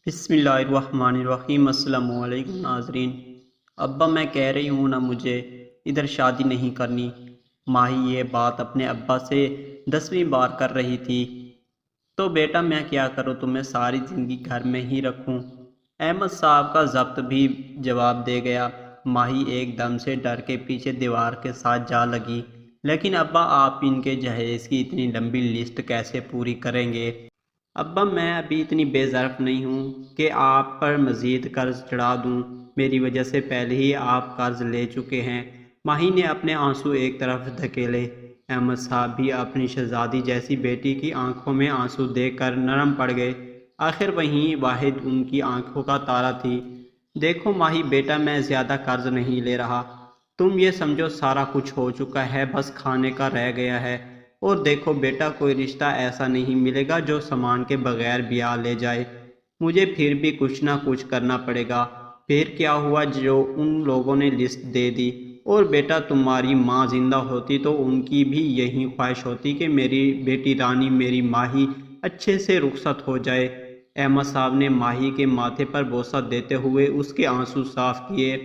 بسم اللہ الرحمن الرحیم۔ السلام علیکم ناظرین۔ ابا میں کہہ رہی ہوں نا مجھے ادھر شادی نہیں کرنی۔ ماہی یہ بات اپنے ابا سے 10ویں بار کر رہی تھی۔ تو بیٹا میں کیا کروں، تمہیں ساری زندگی گھر میں ہی رکھوں؟ احمد صاحب کا ضبط بھی جواب دے گیا۔ ماہی ایک دم سے ڈر کے پیچھے دیوار کے ساتھ جا لگی۔ لیکن ابا آپ ان کے جہیز کی اتنی لمبی لسٹ کیسے پوری کریں گے؟ ابا میں ابھی اتنی بے ظرف نہیں ہوں کہ آپ پر مزید قرض چڑھا دوں۔ میری وجہ سے پہلے ہی آپ قرض لے چکے ہیں۔ ماہی نے اپنے آنسو ایک طرف دھکیلے۔ احمد صاحب بھی اپنی شہزادی جیسی بیٹی کی آنکھوں میں آنسو دیکھ کر نرم پڑ گئے۔ آخر وہی واحد ان کی آنکھوں کا تارا تھی۔ دیکھو ماہی بیٹا، میں زیادہ قرض نہیں لے رہا۔ تم یہ سمجھو سارا کچھ ہو چکا ہے، بس کھانے کا رہ گیا ہے۔ اور دیکھو بیٹا، کوئی رشتہ ایسا نہیں ملے گا جو سامان کے بغیر بیاہ لے جائے۔ مجھے پھر بھی کچھ نہ کچھ کرنا پڑے گا۔ پھر کیا ہوا جو ان لوگوں نے لسٹ دے دی؟ اور بیٹا، تمہاری ماں زندہ ہوتی تو ان کی بھی یہی خواہش ہوتی کہ میری بیٹی رانی، میری ماہی اچھے سے رخصت ہو جائے۔ احمد صاحب نے ماہی کے ماتھے پر بوسہ دیتے ہوئے اس کے آنسو صاف کیے۔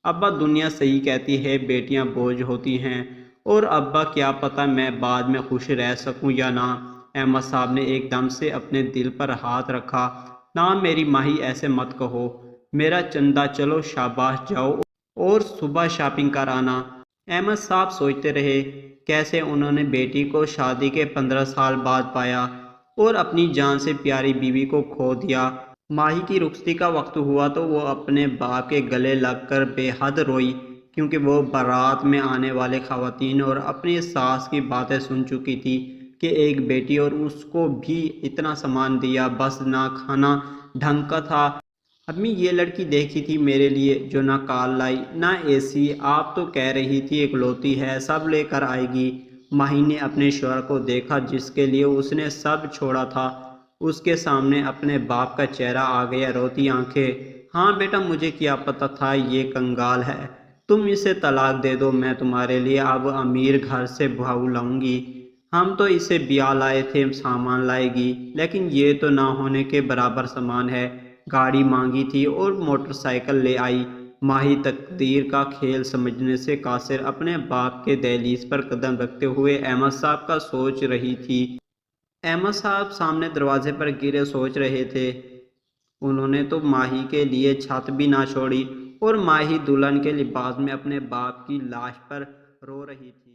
ابا دنیا صحیح کہتی ہے، بیٹیاں بوجھ ہوتی ہیں۔ اور ابا کیا پتہ میں بعد میں خوش رہ سکوں یا نہ۔ احمد صاحب نے ایک دم سے اپنے دل پر ہاتھ رکھا۔ نہ میری ماہی، ایسے مت کہو۔ میرا چندہ چلو، شاباش جاؤ اور صبح شاپنگ کر آنا۔ احمد صاحب سوچتے رہے کیسے انہوں نے بیٹی کو شادی کے 15 سال بعد پایا اور اپنی جان سے پیاری بیوی کو کھو دیا۔ ماہی کی رخصتی کا وقت ہوا تو وہ اپنے باپ کے گلے لگ کر بے حد روئی، کیونکہ وہ بارات میں آنے والے خواتین اور اپنی ساس کی باتیں سن چکی تھی کہ ایک بیٹی اور اس کو بھی اتنا سامان دیا، بس نہ کھانا ڈھنگ کا تھا۔ امی یہ لڑکی دیکھی تھی میرے لیے جو نہ کار لائی نہ اے سی، آپ تو کہہ رہی تھی اکلوتی ہے، سب لے کر آئے گی۔ ماہی نے اپنے شوہر کو دیکھا جس کے لیے اس نے سب چھوڑا تھا۔ اس کے سامنے اپنے باپ کا چہرہ آ گیا، روتی آنکھیں۔ ہاں بیٹا، مجھے کیا پتہ تھا یہ کنگال ہے۔ تم اسے طلاق دے دو، میں تمہارے لیے اب امیر گھر سے بہو لاؤں گی۔ ہم تو اسے بیاہ لائے تھے، سامان لائے گی، لیکن یہ تو نہ ہونے کے برابر سامان ہے۔ گاڑی مانگی تھی اور موٹر سائیکل لے آئی۔ ماہی تقدیر کا کھیل سمجھنے سے قاصر اپنے باپ کے دہلیز پر قدم رکھتے ہوئے احمد صاحب کا سوچ رہی تھی۔ احمد صاحب سامنے دروازے پر گرے سوچ رہے تھے۔ انہوں نے تو ماہی کے لیے چھت بھی نہ چھوڑی، اور ماہی دلہن کے لباس میں اپنے باپ کی لاش پر رو رہی تھی۔